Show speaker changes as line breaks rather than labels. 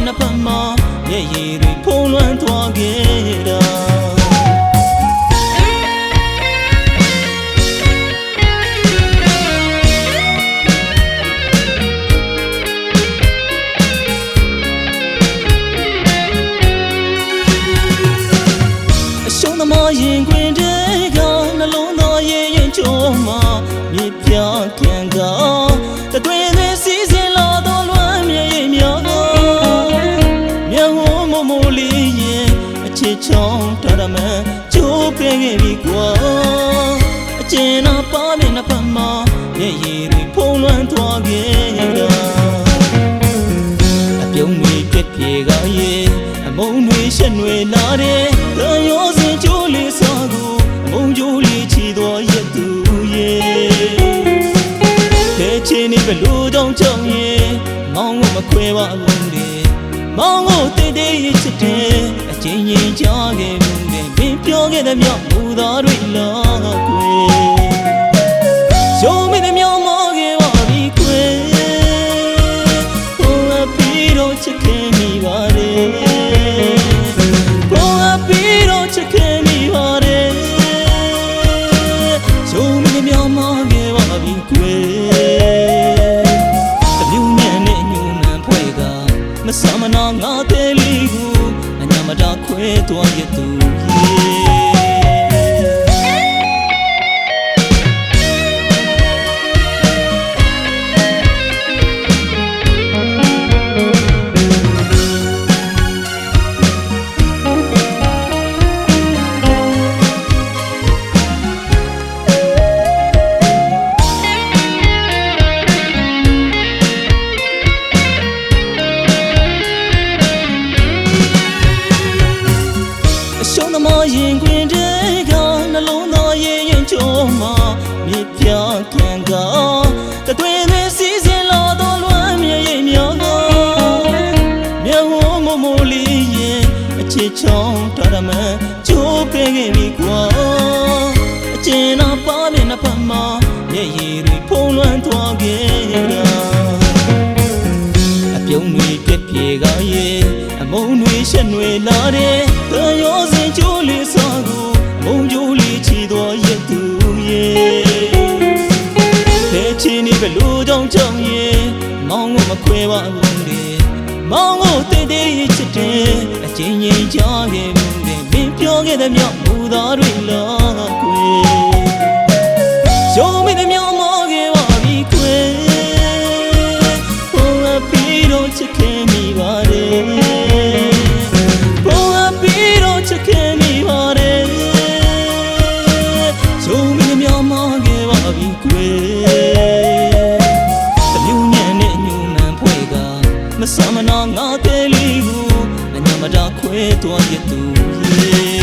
မျက်နှာဖက်မှာမျက်ရည်တွေဖုံးလွှမ်းသွားခဲ့တာမရင်ခွင်တွေကနှလုံးသားရဲ့ရင်ချုံမှာမြေပြခံကတတွင်နဲ့စီးစင်လာတော့လွမ်းမြေရင်မြောမျက်ဝန်းမမိုးလေးရင်အချစ်ချောင်းထားရမှန်ကျိုးပေးခဲ့ပြီကွာအကျဉ်းနာပါမျက်နှာဖက်မှာမျက်ရည်တွေဖုံးလွှမ်းသွားခဲ့တာအပြုံးတွေပြက်ပြေကရဲ့အမုန်းတွေရှက်နွယ်လာတဲ့ရောစင်ကျိုးလေးစားကိုမုံကျိုးလေးချီတော်ရက်သူရဲ့တဲ့ချင်းနေဘလို့တောင်းချောင်းရဲ့မောင်ကိုမခွဲပါဘူးလေမောင်ကိုတိတ်တိတ်ချစ်တယ်အချင်းချင်းကြားခဲ့မှုနဲ့မင်းပြောခဲ့တဲ့မြောက်မူသားတွေလားကွယ်ရုံးမိတဲ့မြောက်မောခဲ့ပါပြီကွယ်ဟိုအပီတော့ချစ်ခဲ့မိပါတယ်မဆမနာငါတဲ့လေးကိုအညာမတာခွဲသွားရသူရှုံးသမားရင်ခွင်တွေကနှလုံးသားရဲ့ရင်ချုံမှာမြေပြခံကတတွင်နဲ့စီးစင်လာတော့လွမ်းမြေရင်မြောမျက်ဝန်းမမိုးလေးရင်အချစ်ချောင်းထားရမှန်ကျိုးပေးခဲ့ပြီကွာအကျဉ်းနာပါမျက်နှာဖက်မှာမျက်ရည်တွေဖုံးလွှမ်းသွားခဲ့တာအပြုံးတွေပြက်ပြေကရဲ့အမုန်းတွေရှက်နွယ်လာတဲ့ရောစင်ကျိုးလေးစားကိုမုံကျိုးလေးချီတော်ရက်သူရဲ့တဲ့ချင်းနေဘလို့တောင်းချောင်းရဲ့မောင်ကိုမခွဲပါဘူးလေမောင်ကိုတိတ်တိတ်ချစ်တယ်အချင်းချင်းကြားခဲ့မှုနဲ့မင်းပြောခဲ့တဲ့မြောက်မူသားတွေလားကွယ်ရုံးမိတဲ့မြောက်မောခဲ့ပါပြီကွယ်ဟိုအပီတော့ချစ်ခဲ့မိပါတယ်မဆမနာငါတဲ့လေးကိုအညာမတာခွဲသွားရသူ